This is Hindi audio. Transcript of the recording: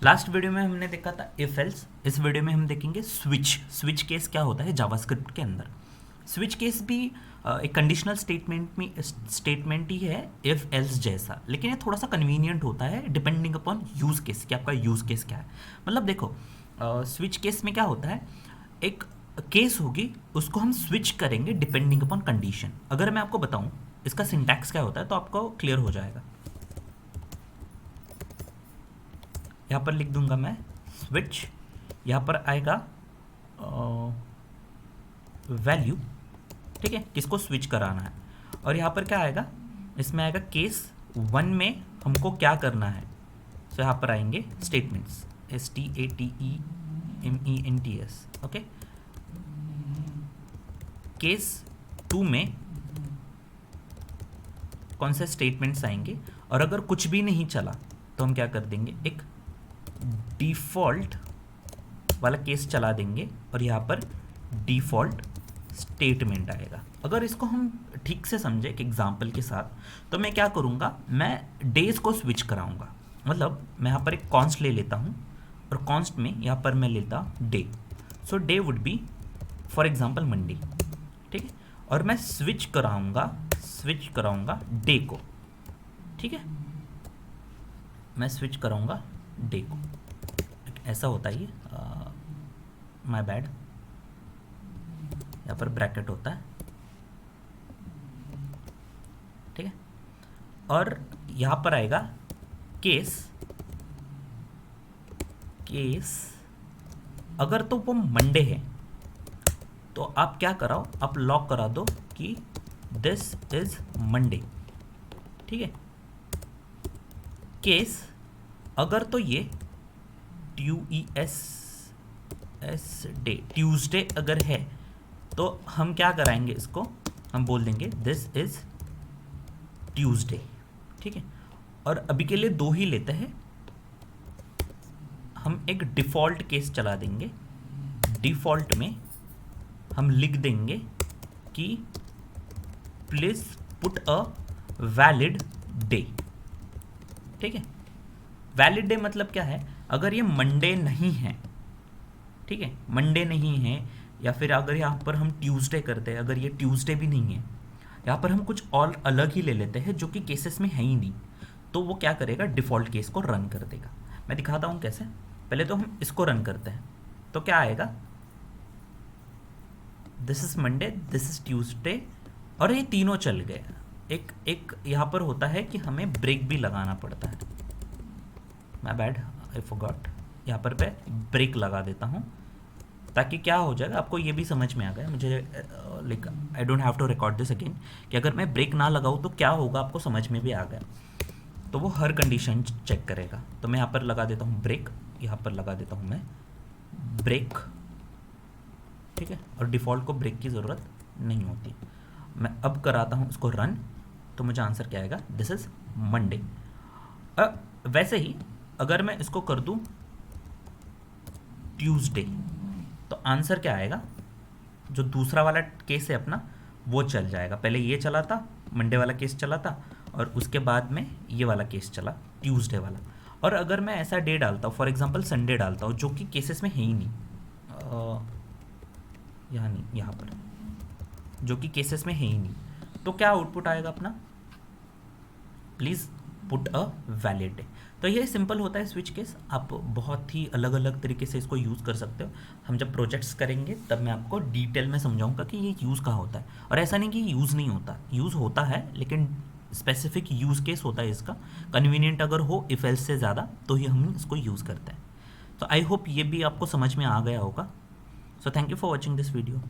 लास्ट वीडियो में हमने देखा था इफ एल्स, इस वीडियो में हम देखेंगे स्विच। स्विच केस क्या होता है जावास्क्रिप्ट के अंदर। स्विच केस भी एक कंडीशनल स्टेटमेंट ही है इफ एल्स जैसा, लेकिन ये थोड़ा सा कन्वीनियंट होता है डिपेंडिंग अपॉन यूज केस कि आपका यूज केस क्या है। मतलब देखो स्विच केस में क्या होता है, एक केस होगी उसको हम स्विच करेंगे डिपेंडिंग अपॉन कंडीशन। अगर मैं आपको बताऊं इसका सिंटैक्स क्या होता है तो आपको क्लियर हो जाएगा। यहाँ पर लिख दूंगा मैं स्विच, यहाँ पर आएगा वैल्यू, ठीक है, किसको स्विच कराना है। और यहाँ पर क्या आएगा, इसमें आएगा केस 1 में हमको क्या करना है। तो यहाँ पर आएंगे स्टेटमेंट्स STATEMENTS, ओके। केस 2 में कौन से स्टेटमेंट्स आएंगे, और अगर कुछ भी नहीं चला तो हम क्या कर देंगे, एक डिफ़ॉल्ट वाला केस चला देंगे और यहाँ पर डिफ़ॉल्ट स्टेटमेंट आएगा। अगर इसको हम ठीक से समझे एक एग्जांपल के साथ, तो मैं क्या करूँगा, मैं डेज को स्विच कराऊँगा। मतलब मैं यहाँ पर एक कॉन्स्ट ले लेता हूँ और कॉन्स्ट में यहाँ पर मैं लेता day. So day would be for example Monday, ठीक है। और मैं स्विच कराऊँगा डे को, ठीक है। मैं स्विच कराऊँगा डे को, ऐसा होता है ये, माय बैड, यहाँ पर ब्रैकेट होता है, ठीक है। और यहाँ पर आएगा केस अगर तो वो मंडे है तो आप क्या कराओ, आप लॉक करा दो कि दिस इज मंडे, ठीक है। केस अगर तो ये ट्यूसडे अगर है तो हम क्या कराएंगे, इसको हम बोल देंगे दिस इज ट्यूसडे, ठीक है। और अभी के लिए 2 ही लेते हैं, हम एक डिफ़ॉल्ट केस चला देंगे। डिफ़ॉल्ट में हम लिख देंगे कि please put a valid day, ठीक है। वैलिड डे मतलब क्या है, अगर ये मंडे नहीं है, ठीक है, मंडे नहीं है, या फिर अगर यहाँ पर हम ट्यूसडे करते हैं, अगर ये ट्यूसडे भी नहीं है, यहाँ पर हम कुछ और अलग ही ले लेते हैं जो कि केसेस में है ही नहीं, तो वो क्या करेगा, डिफ़ॉल्ट केस को रन कर देगा। मैं दिखाता हूँ कैसे। पहले तो हम इसको रन करते हैं, तो क्या आएगा, this is Monday, this is Tuesday, और ये तीनों चल गए। एक यहाँ पर होता है कि हमें ब्रेक भी लगाना पड़ता है, माय बैड आई फॉरगॉट, यहाँ पर मैं ब्रेक लगा देता हूँ ताकि क्या हो जाएगा, आपको ये भी समझ में आ गया मुझे, like I don't have to record this again, कि अगर मैं ब्रेक ना लगाऊँ तो क्या होगा, आपको समझ में भी आ गया। तो वो हर कंडीशन चेक करेगा। तो मैं यहाँ पर लगा देता हूँ ब्रेक, यहाँ पर लगा देता हूँ मैं ब्रेक, ठीक है। और डिफ़ॉल्ट को ब्रेक की ज़रूरत नहीं होती। मैं अब कराता हूँ इसको रन, तो मुझे आंसर क्या आएगा, दिस इज़ मंडे। वैसे ही अगर मैं इसको कर दूँ ट्यूसडे, तो आंसर क्या आएगा, जो दूसरा वाला केस है अपना वो चल जाएगा। पहले ये चला था, मंडे वाला केस चला था, और उसके बाद में ये वाला केस चला, ट्यूसडे वाला। और अगर मैं ऐसा डे डालता हूँ, फॉर एग्जांपल संडे डालता हूँ, जो कि केसेस में है ही नहीं, यहाँ नहीं, यहाँ पर, जो कि केसेस में है ही नहीं, तो क्या आउटपुट आएगा अपना, please put a valid day. तो ये सिंपल होता है स्विच केस। आप बहुत ही अलग अलग तरीके से इसको यूज़ कर सकते हो। हम जब प्रोजेक्ट्स करेंगे तब मैं आपको डिटेल में समझाऊंगा कि ये यूज़ कहाँ होता है। और ऐसा नहीं कि यूज़ नहीं होता, यूज़ होता है, लेकिन स्पेसिफिक यूज़ केस होता है इसका। कन्वीनियंट अगर हो इफ एल्स से ज़्यादा तो ही हम इसको यूज़ करते हैं। तो आई होप ये भी आपको समझ में आ गया होगा। So thank you for watching this video.